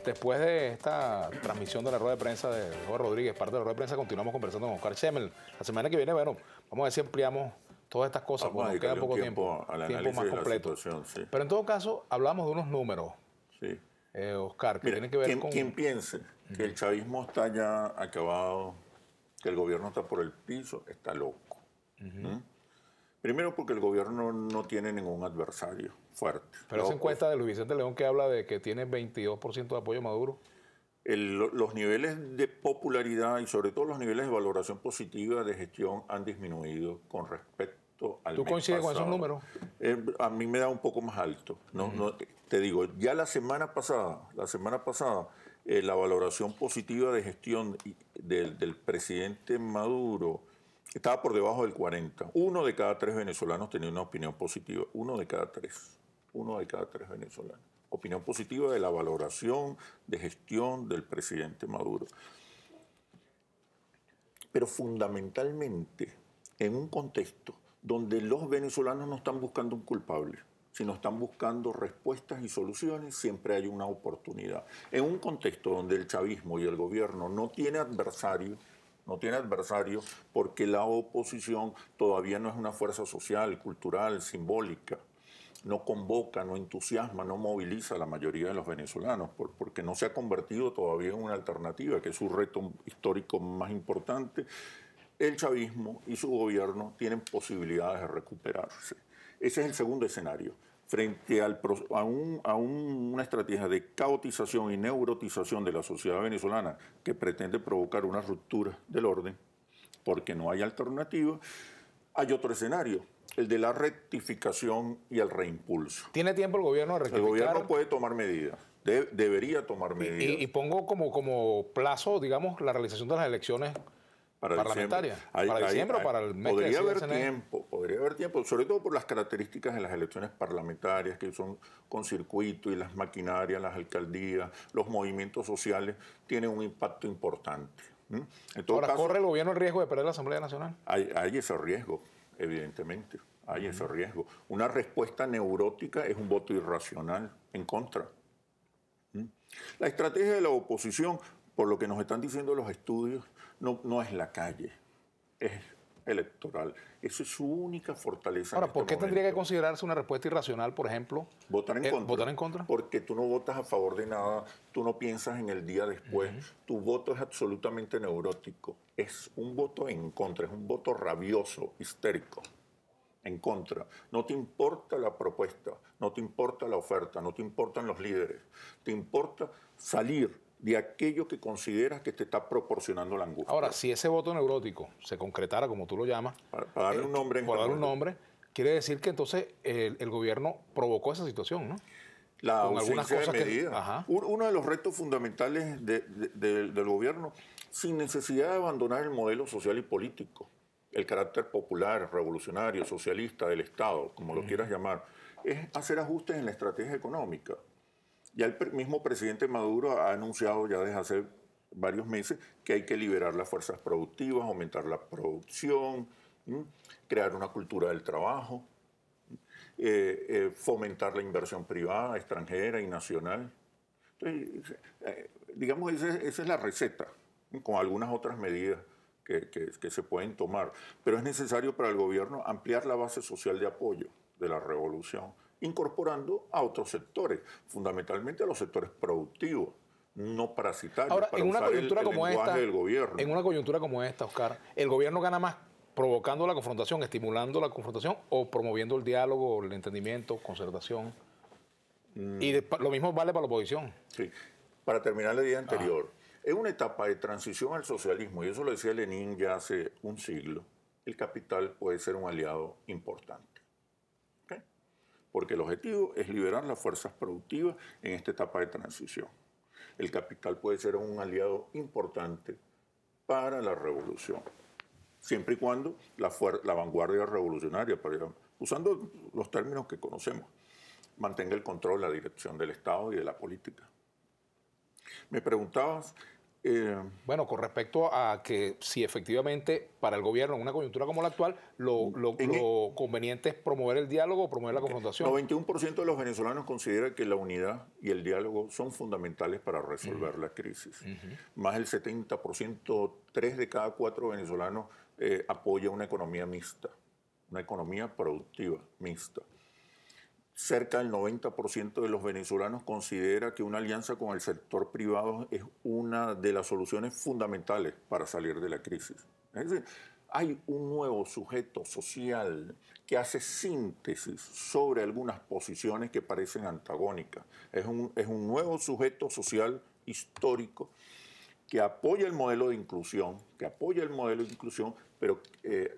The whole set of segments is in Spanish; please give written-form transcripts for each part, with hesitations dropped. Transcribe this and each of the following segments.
Después de esta transmisión de la rueda de prensa de Jorge Rodríguez, parte de la rueda de prensa, continuamos conversando con Oscar Schemmel. La semana que viene, bueno, vamos a ver si ampliamos todas estas cosas, porque nos queda poco tiempo más completo. Sí. Pero en todo caso, hablamos de unos números, sí. Oscar, que Mira, tienen que ver con... quien piense que el chavismo está ya acabado, que el gobierno está por el piso, está loco. Primero porque el gobierno no tiene ningún adversario fuerte. Pero esa encuesta de Luis Vicente León que habla de que tiene 22% de apoyo a Maduro. Los niveles de popularidad y sobre todo los niveles de valoración positiva de gestión han disminuido con respecto al mes pasado. ¿Tú coincides con esos números? A mí me da un poco más alto. No, te digo, ya la semana pasada, la valoración positiva de gestión del presidente Maduro estaba por debajo del 40. 1 de cada 3 venezolanos tenía una opinión positiva. 1 de cada 3. 1 de cada 3 venezolanos. Opinión positiva de la valoración de gestión del presidente Maduro. Pero fundamentalmente, en un contexto donde los venezolanos no están buscando un culpable, sino están buscando respuestas y soluciones, siempre hay una oportunidad. En un contexto donde el chavismo y el gobierno no tiene adversario porque la oposición todavía no es una fuerza social, cultural, simbólica. No convoca, no entusiasma, no moviliza a la mayoría de los venezolanos, porque no se ha convertido todavía en una alternativa, que es su reto histórico más importante. El chavismo y su gobierno tienen posibilidades de recuperarse. Ese es el segundo escenario. Frente a una estrategia de caotización y neurotización de la sociedad venezolana que pretende provocar una ruptura del orden, porque no hay alternativa, hay otro escenario, el de la rectificación y el reimpulso. ¿Tiene tiempo el gobierno de rectificar? El gobierno puede tomar medidas, debería tomar medidas. Y pongo como plazo, digamos, la realización de las elecciones parlamentarias. ¿Para diciembre o para el mes que decide el CNE? Podría haber tiempo, sobre todo por las características de las elecciones parlamentarias, que son con circuito y las maquinarias, las alcaldías, los movimientos sociales, tienen un impacto importante. Ahora, ¿corre el gobierno el riesgo de perder la Asamblea Nacional? Hay ese riesgo, evidentemente. Hay ese riesgo. Una respuesta neurótica es un voto irracional en contra. La estrategia de la oposición, por lo que nos están diciendo los estudios, no es la calle, es electoral. Esa es su única fortaleza. Ahora, ¿por qué tendría que considerarse una respuesta irracional, por ejemplo? Votar en contra. ¿Votar en contra? Porque tú no votas a favor de nada, tú no piensas en el día después. Tu voto es absolutamente neurótico. Es un voto en contra, es un voto rabioso, histérico. En contra. No te importa la propuesta, no te importa la oferta, no te importan los líderes. Te importa salir de aquello que consideras que te está proporcionando la angustia. Ahora, si ese voto neurótico se concretara, como tú lo llamas, para darle un nombre, quiere decir que entonces el gobierno provocó esa situación, ¿no? La ausencia de medidas. Uno de los retos fundamentales del gobierno, sin necesidad de abandonar el modelo social y político, el carácter popular, revolucionario, socialista del Estado, como lo quieras llamar, es hacer ajustes en la estrategia económica. Ya el mismo presidente Maduro ha anunciado ya desde hace varios meses que hay que liberar las fuerzas productivas, aumentar la producción, crear una cultura del trabajo, fomentar la inversión privada, extranjera y nacional. Entonces, digamos, esa es la receta, con algunas otras medidas que se pueden tomar. Pero es necesario para el gobierno ampliar la base social de apoyo de la revolución, incorporando a otros sectores, fundamentalmente a los sectores productivos, no parasitarios. Ahora, para en una usar coyuntura como esta, del gobierno. En una coyuntura como esta, Oscar, ¿el gobierno gana más provocando la confrontación, estimulando la confrontación o promoviendo el diálogo, el entendimiento, concertación? Y lo mismo vale para la oposición. Sí. Para terminar la idea anterior, en una etapa de transición al socialismo, y eso lo decía Lenin ya hace un siglo, el capital puede ser un aliado importante. ¿Okay? Porque el objetivo es liberar las fuerzas productivas en esta etapa de transición. El capital puede ser un aliado importante para la revolución, siempre y cuando la vanguardia revolucionaria, usando los términos que conocemos, mantenga el control, la dirección del Estado y de la política. Me preguntabas Bueno, con respecto a que si efectivamente para el gobierno en una coyuntura como la actual, lo conveniente es promover el diálogo o promover la confrontación. 91% de los venezolanos consideran que la unidad y el diálogo son fundamentales para resolver la crisis. Más del 70%, 3 de cada 4 venezolanos apoya una economía mixta, una economía productiva mixta. Cerca del 90% de los venezolanos considera que una alianza con el sector privado es una de las soluciones fundamentales para salir de la crisis. Es decir, hay un nuevo sujeto social que hace síntesis sobre algunas posiciones que parecen antagónicas. Es un nuevo sujeto social histórico que apoya el modelo de inclusión, pero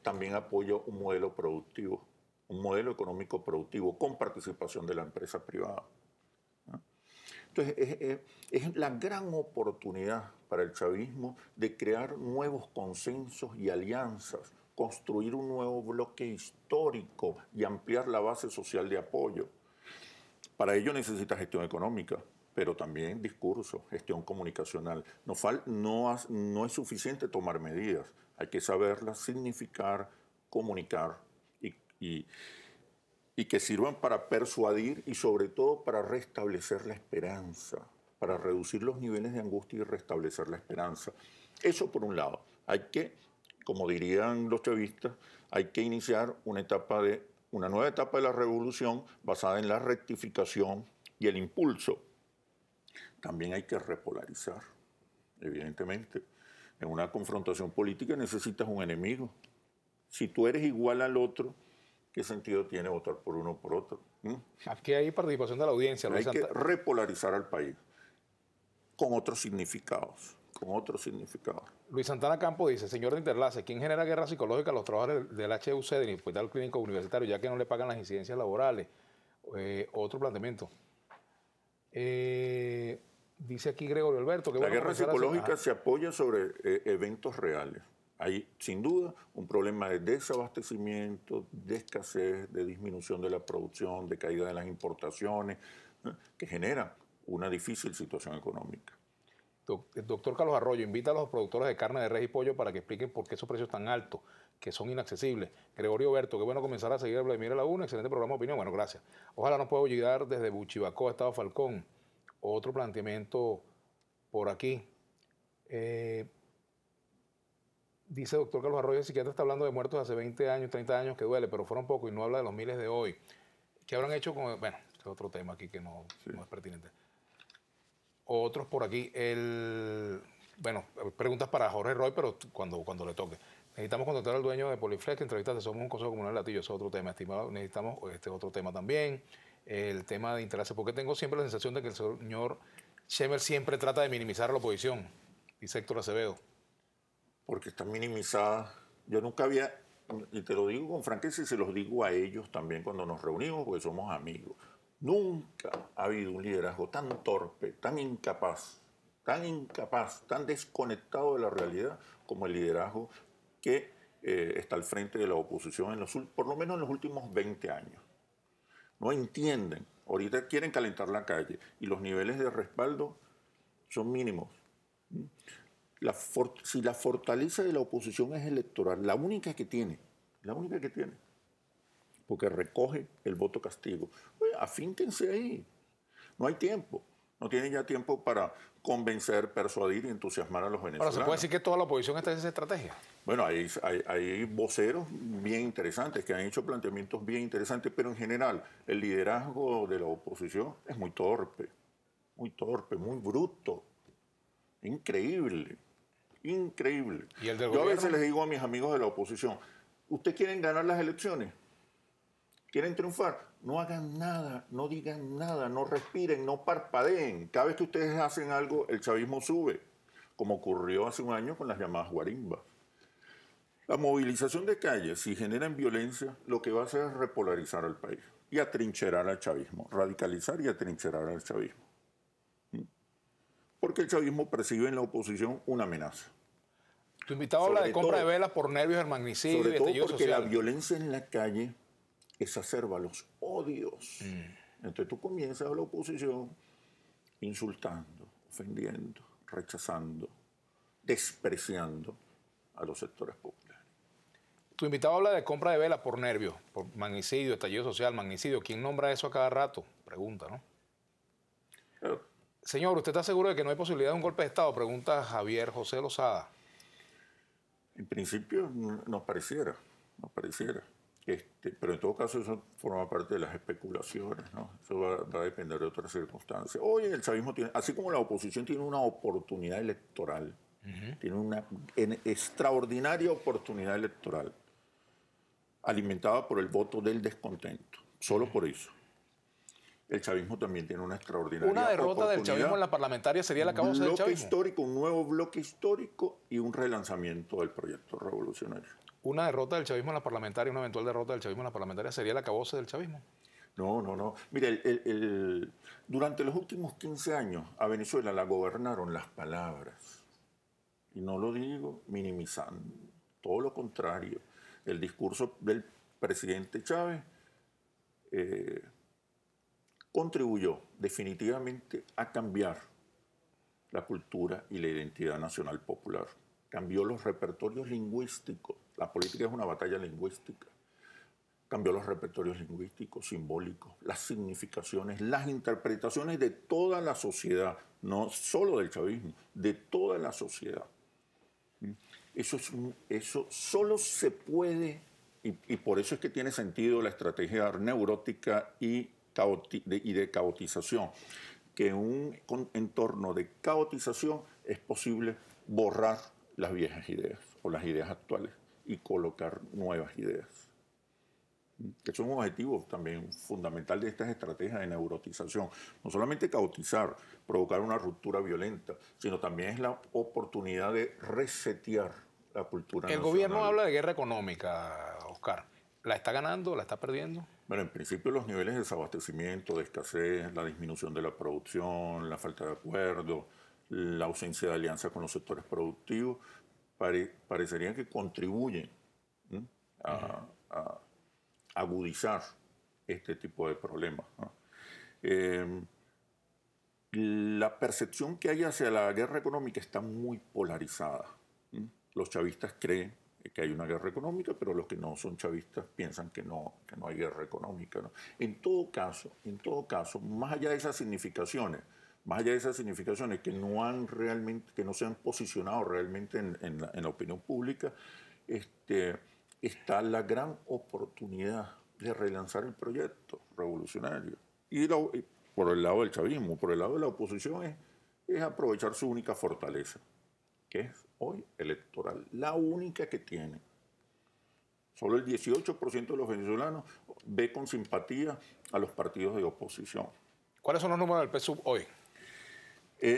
también apoya un modelo productivo, un modelo económico productivo con participación de la empresa privada. Entonces, es la gran oportunidad para el chavismo de crear nuevos consensos y alianzas, construir un nuevo bloque histórico y ampliar la base social de apoyo. Para ello necesita gestión económica, pero también discurso, gestión comunicacional. No es suficiente tomar medidas, hay que saberlas significar, comunicar y que sirvan para persuadir y sobre todo para restablecer la esperanza, para reducir los niveles de angustia y restablecer la esperanza. Eso por un lado. Hay que, como dirían los chavistas, hay que iniciar una nueva etapa de la revolución basada en la rectificación y el impulso. También hay que repolarizar, evidentemente. En una confrontación política necesitas un enemigo. Si tú eres igual al otro, ¿qué sentido tiene votar por uno o por otro? Aquí hay participación de la audiencia. Hay que repolarizar al país con otros significados, Luis Santana Campo dice, señor de Interlace, ¿quién genera guerra psicológica a los trabajadores del HUC, del Hospital Clínico Universitario, ya que no le pagan las incidencias laborales? Otro planteamiento. Dice aquí Gregorio Alberto que la guerra psicológica se apoya sobre eventos reales. Hay, sin duda, un problema de desabastecimiento, de escasez, de disminución de la producción, de caída de las importaciones, que generan una difícil situación económica. El doctor Carlos Arroyo invita a los productores de carne de res y pollo para que expliquen por qué esos precios tan altos, que son inaccesibles. Gregorio Berto, qué bueno comenzar a seguir a Vladimir a la Una, excelente programa de opinión. Bueno, gracias. Ojalá nos pueda llegar desde Buchibacó, Estado Falcón. Otro planteamiento por aquí. Dice el doctor Carlos Arroyo, el psiquiatra está hablando de muertos hace 20 años, 30 años, que duele, pero fueron pocos y no habla de los miles de hoy. ¿Qué habrán hecho con...? Bueno, este es otro tema aquí que no es pertinente. Otros por aquí. Bueno, preguntas para Jorge Roy, pero cuando le toque. Necesitamos contactar al dueño de Poliflex, entrevistas, somos un consejo comunal de Latillo, eso es otro tema, estimado. Necesitamos otro tema también, el tema de interés, porque tengo siempre la sensación de que el señor Schemel siempre trata de minimizar a la oposición, dice Héctor Acevedo. Porque está minimizada. Yo nunca había, y te lo digo con franqueza y se los digo a ellos también cuando nos reunimos, porque somos amigos, nunca ha habido un liderazgo tan torpe, tan incapaz, tan desconectado de la realidad como el liderazgo que está al frente de la oposición, por lo menos en los últimos 20 años. No entienden. Ahorita quieren calentar la calle y los niveles de respaldo son mínimos. Si la fortaleza de la oposición es electoral, la única que tiene, porque recoge el voto castigo, oye, afínquense ahí. No hay tiempo. No tienen ya tiempo para convencer, persuadir y entusiasmar a los venezolanos. Pero se puede decir que toda la oposición está en esa estrategia. Bueno, hay voceros bien interesantes que han hecho planteamientos bien interesantes, pero en general el liderazgo de la oposición es muy torpe, muy bruto, increíble. ¿Y el del Yo gobierno? a veces les digo a mis amigos de la oposición, ¿ustedes quieren ganar las elecciones? ¿Quieren triunfar? No hagan nada, no digan nada, no respiren, no parpadeen. Cada vez que ustedes hacen algo, el chavismo sube, como ocurrió hace un año con las llamadas guarimbas. La movilización de calles, si generan violencia, lo que va a hacer es repolarizar al país y atrincherar al chavismo, radicalizar y atrincherar al chavismo. Porque el chavismo percibe en la oposición una amenaza. Tu invitado habla de compra de velas por nervios, el magnicidio, sobre todo porque social. la violencia en la calle exacerba los odios. Entonces tú comienzas a la oposición insultando, ofendiendo, rechazando, despreciando a los sectores populares. Tu invitado habla de compra de velas por nervios, por magnicidio, estallido social, magnicidio. ¿Quién nombra eso a cada rato? Pregunta, ¿no? Claro. Señor, ¿usted está seguro de que no hay posibilidad de un golpe de Estado? Pregunta Javier José Lozada. En principio nos pareciera. Pero en todo caso eso forma parte de las especulaciones, ¿no? Eso va a depender de otras circunstancias. Hoy el chavismo tiene, así como la oposición tiene una oportunidad electoral, tiene una extraordinaria oportunidad electoral, alimentada por el voto del descontento, solo por eso. El chavismo también tiene una extraordinaria Una derrota oportunidad. del chavismo en la parlamentaria sería la causa del chavismo. Histórico, un nuevo bloque histórico y un relanzamiento del proyecto revolucionario. Una derrota del chavismo en la parlamentaria, una eventual derrota del chavismo en la parlamentaria sería la causa del chavismo. No. Mire, durante los últimos 15 años a Venezuela la gobernaron las palabras. Y no lo digo minimizando, todo lo contrario. El discurso del presidente Chávez contribuyó definitivamente a cambiar la cultura y la identidad nacional popular. Cambió los repertorios lingüísticos. La política es una batalla lingüística. Cambió los repertorios lingüísticos, simbólicos, las significaciones, las interpretaciones de toda la sociedad, no solo del chavismo, de toda la sociedad. Eso solo se puede, y por eso es que tiene sentido la estrategia neurótica y de caotización, que en un entorno de caotización es posible borrar las viejas ideas o las ideas actuales y colocar nuevas ideas. Que es un objetivo también fundamental de estas estrategias de neurotización. No solamente caotizar, provocar una ruptura violenta, sino también es la oportunidad de resetear la cultura nacional. El gobierno habla de guerra económica, Oscar. ¿La está ganando? ¿La está perdiendo? Bueno, en principio los niveles de desabastecimiento, de escasez, la disminución de la producción, la falta de acuerdo, la ausencia de alianza con los sectores productivos, parecerían que contribuyen a agudizar este tipo de problemas, ¿no? La percepción que hay hacia la guerra económica está muy polarizada. Los chavistas creen que hay una guerra económica, pero los que no son chavistas piensan que no hay guerra económica, ¿no? En todo caso, más allá de esas significaciones que no se han posicionado realmente en la opinión pública, está la gran oportunidad de relanzar el proyecto revolucionario. Y por el lado del chavismo, por el lado de la oposición, es aprovechar su única fortaleza, que es hoy electoral, la única que tiene. Solo el 18% de los venezolanos ve con simpatía a los partidos de oposición. ¿Cuáles son los números del PSUV hoy?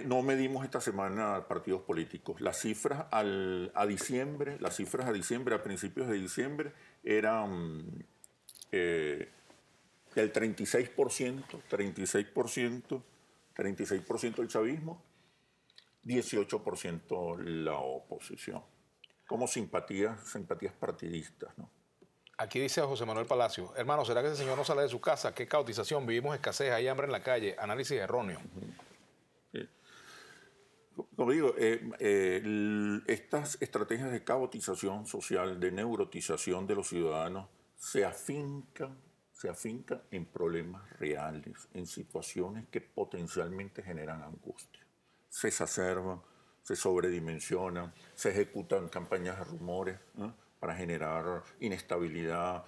No medimos esta semana partidos políticos. Las cifras a diciembre, a principios de diciembre, eran el 36% el chavismo, 18% la oposición. Como simpatías partidistas, ¿no? Aquí dice José Manuel Palacio, hermano, ¿será que ese señor no sale de su casa? ¿Qué caotización? Vivimos escasez, hay hambre en la calle, análisis erróneo. Como digo, estas estrategias de caotización social, de neurotización de los ciudadanos, se afincan en problemas reales, en situaciones que potencialmente generan angustia. Se exacerban, se sobredimensionan, se ejecutan campañas de rumores, ¿no?, para generar inestabilidad,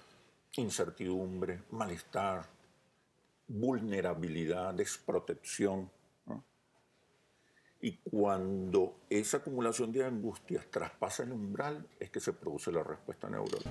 incertidumbre, malestar, vulnerabilidad, desprotección, ¿no? Y cuando esa acumulación de angustias traspasa el umbral, es que se produce la respuesta neuronal.